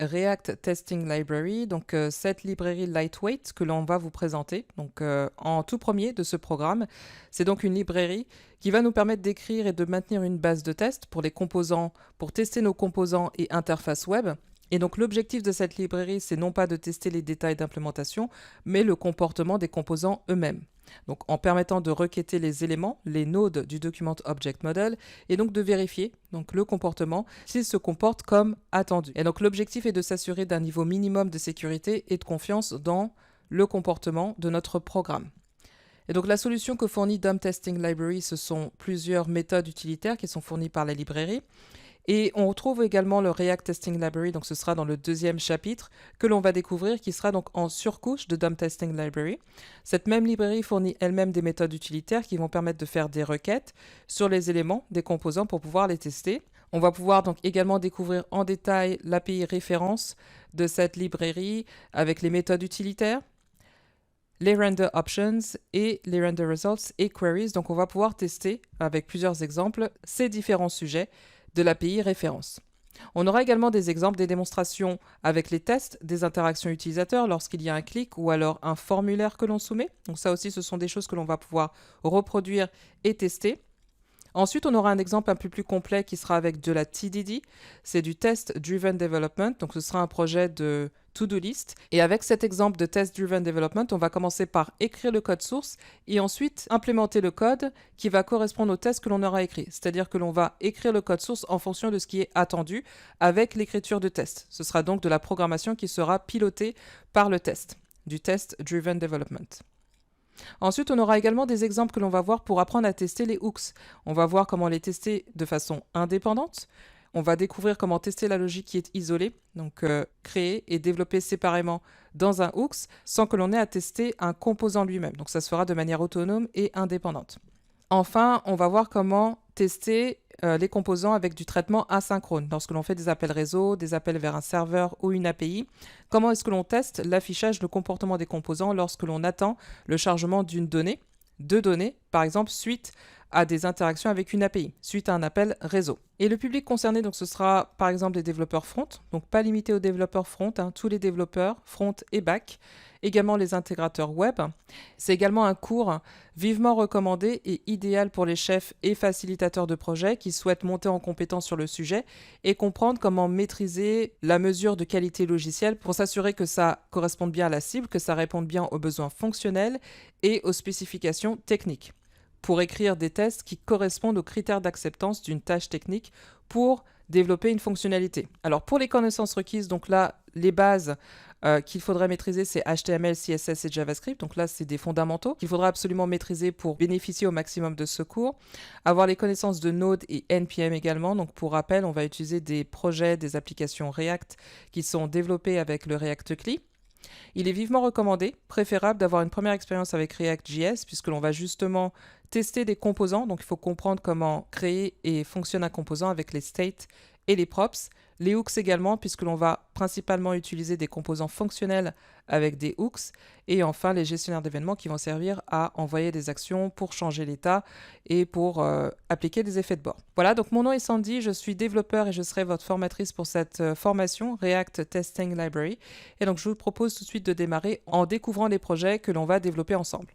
React Testing Library, donc cette librairie lightweight que l'on va vous présenter. Donc en tout premier de ce programme, c'est donc une librairie qui va nous permettre d'écrire et de maintenir une base de test pour les composants, pour tester nos composants et interfaces web. Et donc l'objectif de cette librairie, c'est non pas de tester les détails d'implémentation, mais le comportement des composants eux-mêmes. Donc en permettant de requêter les éléments, les nodes du document object model, et donc de vérifier donc, le comportement s'il se comporte comme attendu. Et donc l'objectif est de s'assurer d'un niveau minimum de sécurité et de confiance dans le comportement de notre programme. Et donc la solution que fournit DOM Testing Library, ce sont plusieurs méthodes utilitaires qui sont fournies par la librairie. Et on retrouve également le React Testing Library, donc ce sera dans le deuxième chapitre que l'on va découvrir, qui sera donc en surcouche de DOM Testing Library. Cette même librairie fournit elle-même des méthodes utilitaires qui vont permettre de faire des requêtes sur les éléments des composants pour pouvoir les tester. On va pouvoir donc également découvrir en détail l'API référence de cette librairie avec les méthodes utilitaires, les render options et les render results et queries. Donc on va pouvoir tester avec plusieurs exemples ces différents sujets de l'API référence. On aura également des exemples, des démonstrations avec les tests, des interactions utilisateurs lorsqu'il y a un clic ou alors un formulaire que l'on soumet. Donc ça aussi, ce sont des choses que l'on va pouvoir reproduire et tester. Ensuite, on aura un exemple un peu plus complet qui sera avec de la TDD. C'est du Test Driven Development. Donc, ce sera un projet de to-do list. Et avec cet exemple de Test Driven Development, on va commencer par écrire le code source et ensuite implémenter le code qui va correspondre au test que l'on aura écrit. C'est-à-dire que l'on va écrire le code source en fonction de ce qui est attendu avec l'écriture de test. Ce sera donc de la programmation qui sera pilotée par le test, du Test Driven Development. Ensuite, on aura également des exemples que l'on va voir pour apprendre à tester les hooks. On va voir comment les tester de façon indépendante. On va découvrir comment tester la logique qui est isolée, donc créée et développée séparément dans un hooks sans que l'on ait à tester un composant lui-même. Donc ça se fera de manière autonome et indépendante. Enfin, on va voir comment tester les composants avec du traitement asynchrone. Lorsque l'on fait des appels réseau, des appels vers un serveur ou une API, comment est-ce que l'on teste l'affichage, le comportement des composants lorsque l'on attend le chargement d'une donnée, de données, par exemple, suite à des interactions avec une API, suite à un appel réseau. Et le public concerné, donc, ce sera par exemple les développeurs front, donc pas limité aux développeurs front, tous les développeurs front et back, également les intégrateurs web. C'est également un cours vivement recommandé et idéal pour les chefs et facilitateurs de projets qui souhaitent monter en compétence sur le sujet et comprendre comment maîtriser la mesure de qualité logicielle pour s'assurer que ça corresponde bien à la cible, que ça réponde bien aux besoins fonctionnels et aux spécifications techniques, pour écrire des tests qui correspondent aux critères d'acceptance d'une tâche technique pour développer une fonctionnalité. Alors pour les connaissances requises, donc là, les bases qu'il faudrait maîtriser, c'est HTML, CSS et JavaScript. Donc là, c'est des fondamentaux qu'il faudra absolument maîtriser pour bénéficier au maximum de ce cours. Avoir les connaissances de Node et NPM également. Donc pour rappel, on va utiliser des projets, des applications React qui sont développées avec le React CLI. Il est vivement recommandé, préférable d'avoir une première expérience avec React.js puisque l'on va justement tester des composants. Donc il faut comprendre comment créer et fonctionne un composant avec les states et les props. Les hooks également, puisque l'on va principalement utiliser des composants fonctionnels avec des hooks. Et enfin, les gestionnaires d'événements qui vont servir à envoyer des actions pour changer l'état et pour appliquer des effets de bord. Voilà, donc mon nom est Sandy, je suis développeur et je serai votre formatrice pour cette formation React Testing Library. Et donc je vous propose tout de suite de démarrer en découvrant les projets que l'on va développer ensemble.